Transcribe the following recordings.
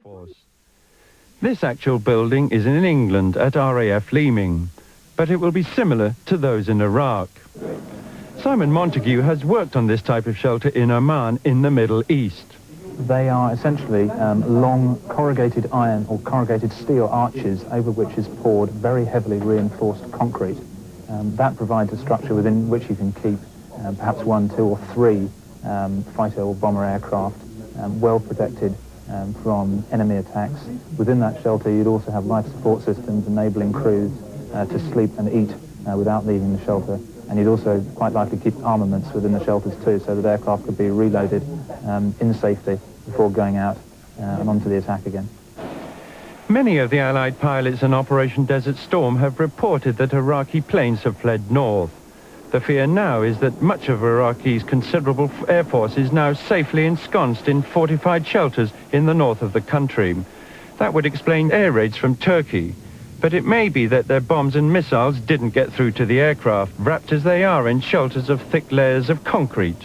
Force. This actual building is in England at RAF Leeming, but it will be similar to those in Iraq. Simon Montague has worked on this type of shelter in Oman in the Middle East. They are essentially long corrugated iron or corrugated steel arches over which is poured very heavily reinforced concrete. That provides a structure within which you can keep perhaps 1, 2 or 3 fighter or bomber aircraft well protected from enemy attacks. Within that shelter you'd also have life support systems enabling crews to sleep and eat without leaving the shelter. And you'd also quite likely keep armaments within the shelters too, so that aircraft could be reloaded in safety before going out and onto the attack again. Many of the Allied pilots in Operation Desert Storm have reported that Iraqi planes have fled north. The fear now is that much of Iraqi's considerable air force is now safely ensconced in fortified shelters in the north of the country. That would explain air raids from Turkey. But it may be that their bombs and missiles didn't get through to the aircraft, wrapped as they are in shelters of thick layers of concrete.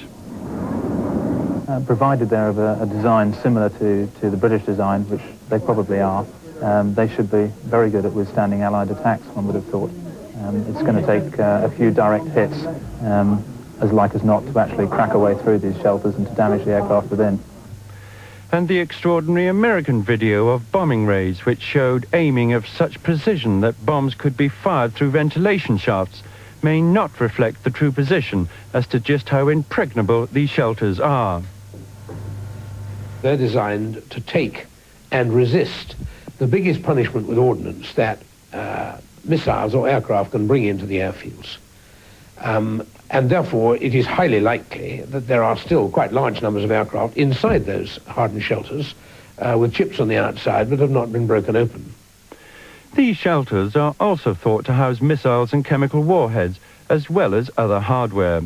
Provided they're of a design similar to the British design, which they probably are, they should be very good at withstanding Allied attacks, one would have thought. It's going to take a few direct hits, as like as not, to actually crack a way through these shelters and to damage the aircraft within. And the extraordinary American video of bombing raids, which showed aiming of such precision that bombs could be fired through ventilation shafts, may not reflect the true position as to just how impregnable these shelters are. They're designed to take and resist the biggest punishment with ordnance that missiles or aircraft can bring into the airfields. And therefore, it is highly likely that there are still quite large numbers of aircraft inside those hardened shelters with chips on the outside but have not been broken open. These shelters are also thought to house missiles and chemical warheads, as well as other hardware.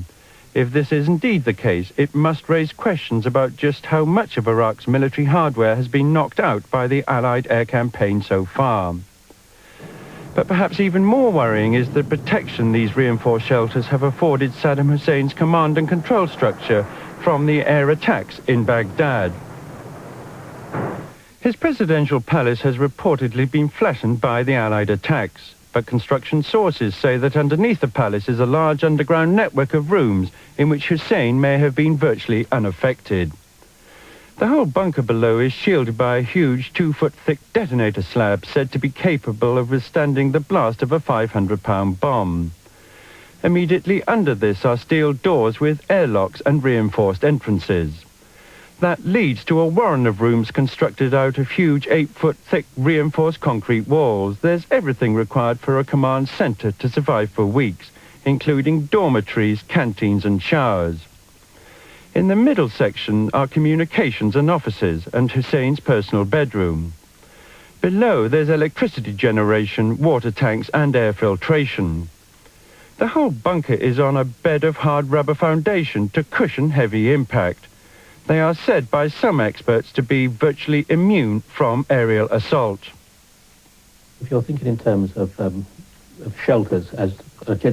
If this is indeed the case, it must raise questions about just how much of Iraq's military hardware has been knocked out by the Allied air campaign so far. But perhaps even more worrying is the protection these reinforced shelters have afforded Saddam Hussein's command and control structure from the air attacks in Baghdad. His presidential palace has reportedly been flattened by the Allied attacks, but construction sources say that underneath the palace is a large underground network of rooms in which Hussein may have been virtually unaffected. The whole bunker below is shielded by a huge 2-foot-thick detonator slab said to be capable of withstanding the blast of a 500-pound bomb. Immediately under this are steel doors with airlocks and reinforced entrances. That leads to a warren of rooms constructed out of huge 8-foot-thick reinforced concrete walls. There's everything required for a command centre to survive for weeks, including dormitories, canteens and showers. In the middle section are communications and offices and Hussein's personal bedroom. Below there's electricity generation, water tanks and air filtration. The whole bunker is on a bed of hard rubber foundation to cushion heavy impact. They are said by some experts to be virtually immune from aerial assault. If you're thinking in terms of shelters, as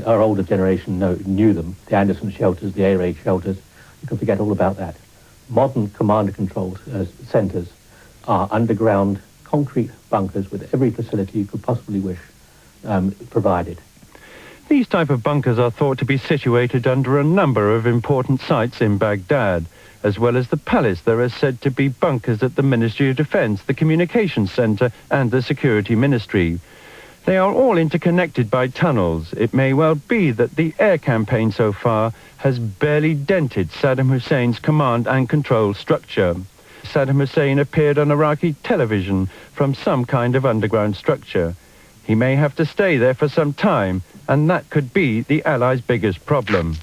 our older generation knew them, the Anderson shelters, the air raid shelters, you can forget all about that. Modern command and control centres are underground concrete bunkers with every facility you could possibly wish provided. These type of bunkers are thought to be situated under a number of important sites in Baghdad. As well as the palace, there are said to be bunkers at the Ministry of Defence, the Communications Centre and the Security Ministry. They are all interconnected by tunnels. It may well be that the air campaign so far has barely dented Saddam Hussein's command and control structure. Saddam Hussein appeared on Iraqi television from some kind of underground structure. He may have to stay there for some time, and that could be the Allies' biggest problem.